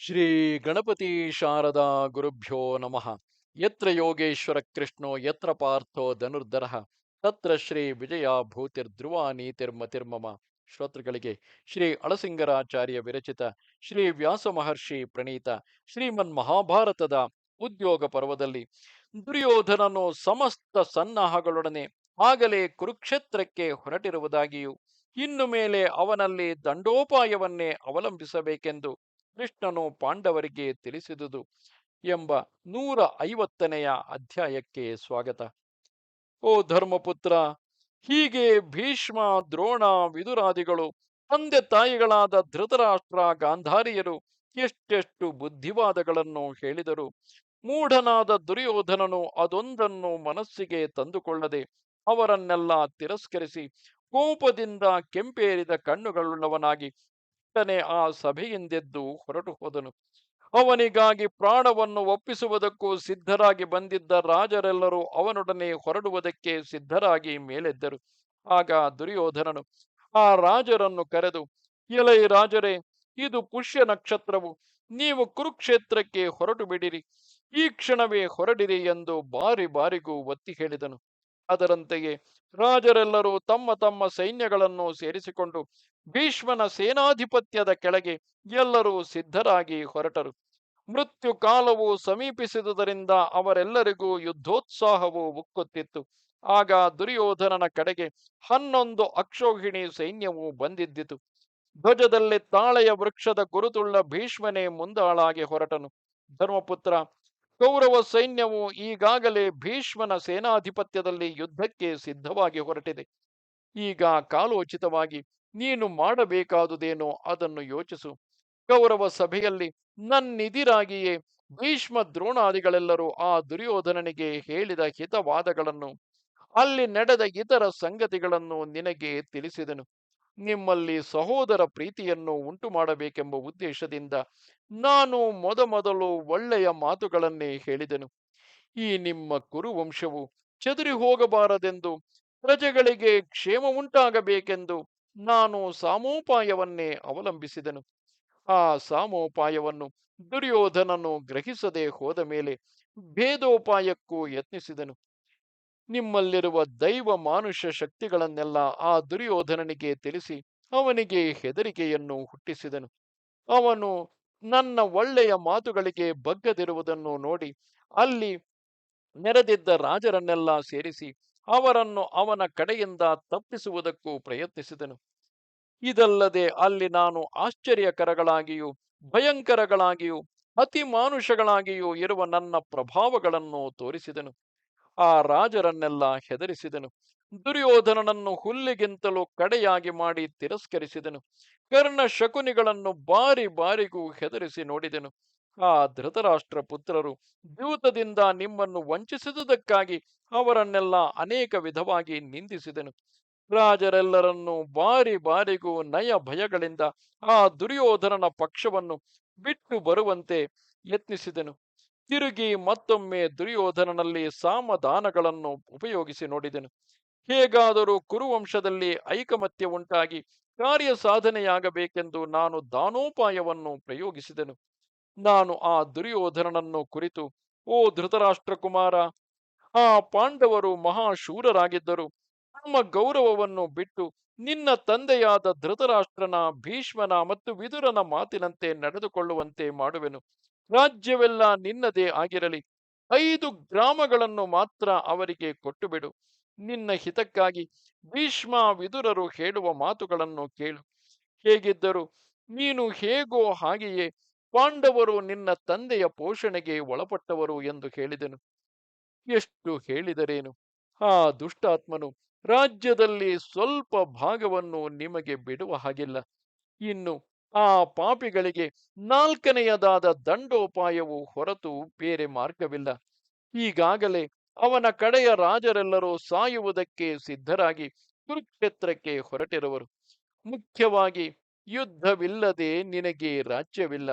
ಶ್ರೀ ಗಣಪತಿ ಶಾರದಾ ಗುರುಭ್ಯೋ ನಮಃ. ಯತ್ರ ಯೋಗೇಶ್ವರ ಕೃಷ್ಣೋ ಯತ್ರ ಪಾರ್ಥೋ ಧನುರ್ಧರಃ ತತ್ರ ಶ್ರೀ ವಿಜಯ ಭೂತಿರ್ಧ್ರುವ ನೀತಿರ್ಮತಿರ್ಮಮ. ಶ್ರೋತೃಗಳಿಗೆ ಶ್ರೀ ಅಳಸಿಂಗರಾಚಾರ್ಯ ವಿರಚಿತ ಶ್ರೀ ವ್ಯಾಸ ಮಹರ್ಷಿ ಪ್ರಣೀತ ಶ್ರೀಮನ್ ಮಹಾಭಾರತದ ಉದ್ಯೋಗ ಪರ್ವದಲ್ಲಿ ದುರ್ಯೋಧನನು ಸಮಸ್ತ ಸನ್ನಾಹಗಳೊಡನೆ ಆಗಲೇ ಕುರುಕ್ಷೇತ್ರಕ್ಕೆ ಹೊರಟಿರುವುದಾಗಿಯೂ ಇನ್ನು ಮೇಲೆ ಅವನಲ್ಲಿ ದಂಡೋಪಾಯವನ್ನೇ ಅವಲಂಬಿಸಬೇಕೆಂದು ಕೃಷ್ಣನು ಪಾಂಡವರಿಗೆ ತಿಳಿಸಿದುದು ಎಂಬ 150ನೆಯ ಅಧ್ಯಾಯಕ್ಕೆ ಸ್ವಾಗತ. ಓ ಧರ್ಮಪುತ್ರ, ಹೀಗೆ ಭೀಷ್ಮ, ದ್ರೋಣ, ವಿದುರಾದಿಗಳು, ತಂದೆ ತಾಯಿಗಳಾದ ಧೃತರಾಷ್ಟ್ರ, ಗಾಂಧಾರಿಯರು ಎಷ್ಟೆಷ್ಟು ಬುದ್ಧಿವಾದಗಳನ್ನು ಹೇಳಿದರು. ಮೂಢನಾದ ದುರ್ಯೋಧನನು ಅದೊಂದನ್ನು ಮನಸ್ಸಿಗೆ ತಂದುಕೊಳ್ಳದೆ ಅವರನ್ನೆಲ್ಲ ತಿರಸ್ಕರಿಸಿ ಕೋಪದಿಂದ ಕೆಂಪೇರಿದ ಕಣ್ಣುಗಳುಳ್ಳವನಾಗಿ ಆ ಸಭೆಯಿಂದೆದ್ದು ಹೊರಟು ಹೋದನು. ಅವನಿಗಾಗಿ ಪ್ರಾಣವನ್ನು ಒಪ್ಪಿಸುವುದಕ್ಕೂ ಸಿದ್ಧರಾಗಿ ಬಂದಿದ್ದ ರಾಜರೆಲ್ಲರೂ ಅವನೊಡನೆ ಹೊರಡುವುದಕ್ಕೆ ಸಿದ್ಧರಾಗಿ ಮೇಲೆದ್ದರು. ಆಗ ದುರ್ಯೋಧನನು ಆ ರಾಜರನ್ನು ಕರೆದು, ಎಲೈ ರಾಜರೇ, ಇದು ಪುಷ್ಯ ನಕ್ಷತ್ರವು, ನೀವು ಕುರುಕ್ಷೇತ್ರಕ್ಕೆ ಹೊರಟು ಬಿಡಿರಿ, ಈ ಕ್ಷಣವೇ ಹೊರಡಿರಿ ಎಂದು ಬಾರಿ ಬಾರಿಗೂ ಒತ್ತಿ ಹೇಳಿದನು. ಅದರಂತೆಯೇ ರಾಜರೆಲ್ಲರೂ ತಮ್ಮ ತಮ್ಮ ಸೈನ್ಯಗಳನ್ನು ಸೇರಿಸಿಕೊಂಡು ಭೀಷ್ಮನ ಸೇನಾಧಿಪತ್ಯದ ಕೆಳಗೆ ಎಲ್ಲರೂ ಸಿದ್ಧರಾಗಿ ಹೊರಟರು. ಮೃತ್ಯು ಕಾಲವು ಸಮೀಪಿಸಿದುದರಿಂದ ಅವರೆಲ್ಲರಿಗೂ ಯುದ್ಧೋತ್ಸಾಹವು ಉಕ್ಕುತ್ತಿತ್ತು. ಆಗ ದುರ್ಯೋಧನನ ಕಡೆಗೆ 11 ಅಕ್ಷೋಹಿಣಿ ಸೈನ್ಯವು ಬಂದಿದ್ದಿತು. ಧ್ವಜದಲ್ಲಿ ತಾಳೆಯ ವೃಕ್ಷದ ಗುರುತುಳ್ಳ ಭೀಷ್ಮನೇ ಮುಂದಾಳಾಗಿ ಹೊರಟನು. ಧರ್ಮಪುತ್ರ, ಕೌರವ ಸೈನ್ಯವು ಈಗಾಗಲೇ ಭೀಷ್ಮನ ಸೇನಾಧಿಪತ್ಯದಲ್ಲಿ ಯುದ್ಧಕ್ಕೆ ಸಿದ್ಧವಾಗಿ ಹೊರಟಿದೆ. ಈಗ ಕಾಲೋಚಿತವಾಗಿ ನೀನು ಮಾಡಬೇಕಾದುದೇನೋ ಅದನ್ನು ಯೋಚಿಸು. ಕೌರವ ಸಭೆಯಲ್ಲಿ ನನ್ನಿದಿರಾಗಿಯೇ ಭೀಷ್ಮ ದ್ರೋಣಾದಿಗಳೆಲ್ಲರೂ ಆ ದುರ್ಯೋಧನನಿಗೆ ಹೇಳಿದ ಹಿತವಾದಗಳನ್ನು, ಅಲ್ಲಿ ನಡೆದ ಇತರ ಸಂಗತಿಗಳನ್ನು ನಿನಗೆ ತಿಳಿಸಿದನು. ನಿಮ್ಮಲ್ಲಿ ಸಹೋದರ ಪ್ರೀತಿಯನ್ನು ಉಂಟು ಮಾಡಬೇಕೆಂಬ ಉದ್ದೇಶದಿಂದ ನಾನು ಮೊದಮೊದಲು ಒಳ್ಳೆಯ ಮಾತುಗಳನ್ನೇ ಹೇಳಿದೆನು. ಈ ನಿಮ್ಮ ಕುರುವಂಶವು ಚದುರಿ ಹೋಗಬಾರದೆಂದು, ಪ್ರಜೆಗಳಿಗೆ ಕ್ಷೇಮ ಉಂಟಾಗಬೇಕೆಂದು ನಾನು ಸಾಮೋಪಾಯವನ್ನೇ ಅವಲಂಬಿಸಿದೆನು. ಆ ಸಾಮೋಪಾಯವನ್ನು ದುರ್ಯೋಧನನು ಗ್ರಹಿಸದೆ ಹೋದ ಮೇಲೆ ಭೇದೋಪಾಯಕ್ಕೂ ಯತ್ನಿಸಿದನು. ನಿಮ್ಮಲ್ಲಿರುವ ದೈವ ಮಾನುಷ ಶಕ್ತಿಗಳನ್ನೆಲ್ಲ ಆ ದುರ್ಯೋಧನನಿಗೆ ತಿಳಿಸಿ ಅವನಿಗೆ ಹೆದರಿಕೆಯನ್ನು ಹುಟ್ಟಿಸಿದನು. ಅವನು ನನ್ನ ಒಳ್ಳೆಯ ಮಾತುಗಳಿಗೆ ಬಗ್ಗದಿರುವುದನ್ನು ನೋಡಿ ಅಲ್ಲಿ ನೆರೆದಿದ್ದ ರಾಜರನ್ನೆಲ್ಲ ಸೇರಿಸಿ ಅವರನ್ನು ಅವನ ಕಡೆಯಿಂದ ತಪ್ಪಿಸುವುದಕ್ಕೂ ಪ್ರಯತ್ನಿಸಿದನು. ಇದಲ್ಲದೆ ಅಲ್ಲಿ ನಾನು ಆಶ್ಚರ್ಯಕರಗಳಾಗಿಯೂ ಭಯಂಕರಗಳಾಗಿಯೂ ಅತಿ ಮಾನುಷಗಳಾಗಿಯೂ ಇರುವ ನನ್ನ ಪ್ರಭಾವಗಳನ್ನು ತೋರಿಸಿದನು. ಆ ರಾಜರನ್ನೆಲ್ಲ ಹೆದರಿಸಿದನು. ದುರ್ಯೋಧನನನ್ನು ಹುಲ್ಲಿಗಿಂತಲೂ ಕಡೆಯಾಗಿ ಮಾಡಿ ತಿರಸ್ಕರಿಸಿದನು. ಕರ್ಣ ಶಕುನಿಗಳನ್ನು ಬಾರಿ ಬಾರಿಗೂ ಹೆದರಿಸಿ ನೋಡಿದೆನು. ಆ ಧೃತರಾಷ್ಟ್ರ ಪುತ್ರರು ದ್ಯೂತದಿಂದ ನಿಮ್ಮನ್ನು ವಂಚಿಸಿದುದಕ್ಕಾಗಿ ಅವರನ್ನೆಲ್ಲ ಅನೇಕ ವಿಧವಾಗಿ ನಿಂದಿಸಿದನು. ರಾಜರೆಲ್ಲರನ್ನೂ ಬಾರಿ ಬಾರಿಗೂ ನಯ ಭಯಗಳಿಂದ ಆ ದುರ್ಯೋಧನನ ಪಕ್ಷವನ್ನು ಬಿಟ್ಟು ಬರುವಂತೆ ಯತ್ನಿಸಿದನು. ತಿರುಗಿ ಮತ್ತೊಮ್ಮೆ ದುರ್ಯೋಧನನಲ್ಲಿ ಸಾಮದಾನಗಳನ್ನು ಉಪಯೋಗಿಸಿ ನೋಡಿದೆನು. ಹೇಗಾದರೂ ಕುರುವಂಶದಲ್ಲಿ ಐಕಮತ್ಯ ಉಂಟಾಗಿ ಕಾರ್ಯ ಸಾಧನೆಯಾಗಬೇಕೆಂದು ನಾನು ದಾನೋಪಾಯವನ್ನು ಪ್ರಯೋಗಿಸಿದೆನು. ನಾನು ಆ ದುರ್ಯೋಧನನನ್ನು ಕುರಿತು, ಓ ಧೃತರಾಷ್ಟ್ರ ಕುಮಾರ, ಆ ಪಾಂಡವರು ಮಹಾಶೂರರಾಗಿದ್ದರು. ನಮ್ಮ ಗೌರವವನ್ನು ಬಿಟ್ಟು ನಿನ್ನ ತಂದೆಯಾದ ಧೃತರಾಷ್ಟ್ರನ, ಭೀಷ್ಮನ ಮತ್ತು ವಿದುರನ ಮಾತಿನಂತೆ ನಡೆದುಕೊಳ್ಳುವಂತೆ ಮಾಡುವೆನು. ರಾಜ್ಯವೆಲ್ಲ ನಿನ್ನದೇ ಆಗಿರಲಿ. 5 ಗ್ರಾಮಗಳನ್ನು ಮಾತ್ರ ಅವರಿಗೆ ಕೊಟ್ಟುಬಿಡು. ನಿನ್ನ ಹಿತಕ್ಕಾಗಿ ಭೀಷ್ಮ ವಿದುರರು ಹೇಳುವ ಮಾತುಗಳನ್ನು ಕೇಳು. ಹೇಗಿದ್ದರು ನೀನು ಹೇಗೋ ಹಾಗೆಯೇ ಪಾಂಡವರು ನಿನ್ನ ತಂದೆಯ ಪೋಷಣೆಗೆ ಒಳಪಟ್ಟವರು ಎಂದು ಹೇಳಿದೆನು. ಎಷ್ಟು ಹೇಳಿದರೇನು, ಆ ದುಷ್ಟಾತ್ಮನು ರಾಜ್ಯದಲ್ಲಿ ಸ್ವಲ್ಪ ಭಾಗವನ್ನು ನಿಮಗೆ ಬಿಡುವ ಹಾಗಿಲ್ಲ. ಇನ್ನು ಆ ಪಾಪಿಗಳಿಗೆ 4ನೆಯದಾದ ದಂಡೋಪಾಯವು ಹೊರತು ಬೇರೆ ಮಾರ್ಗವಿಲ್ಲ. ಈಗಾಗಲೇ ಅವನ ಕಡೆಯ ರಾಜರೆಲ್ಲರೂ ಸಾಯುವುದಕ್ಕೆ ಸಿದ್ಧರಾಗಿ ಕುರುಕ್ಷೇತ್ರಕ್ಕೆ ಹೊರಟಿರುವರು. ಮುಖ್ಯವಾಗಿ ಯುದ್ಧವಿಲ್ಲದೆ ನಿನಗೆ ರಾಜ್ಯವಿಲ್ಲ.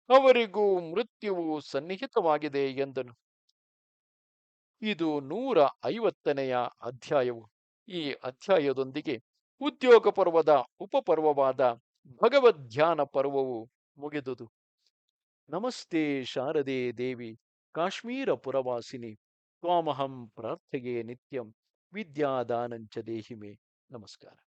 ಅವರಿಗೂ ಮೃತ್ಯುವು ಸನ್ನಿಹಿತವಾಗಿದೆ ಎಂದನು. ಇದು 150ನೆಯ ಅಧ್ಯಾಯವು. ಈ ಅಧ್ಯಾಯದೊಂದಿಗೆ ಉದ್ಯೋಗ ಪರ್ವದ ಉಪಪರ್ವವಾದ ಭಗವದ್ಧ್ಯಾನ ಪರ್ವವು ಮುಗಿದುದು. ನಮಸ್ತೆ ಶಾರದೆ ದೇವಿ ಕಾಶ್ಮೀರ ಪುರವಾಸಿನಿ ತ್ವಾಮಹಂ ಪ್ರಾರ್ಥೆಯೇ ನಿತ್ಯಂ ವಿದ್ಯಾದಾನಂಚ ದೇಹಿ ಮೇ. ನಮಸ್ಕಾರ.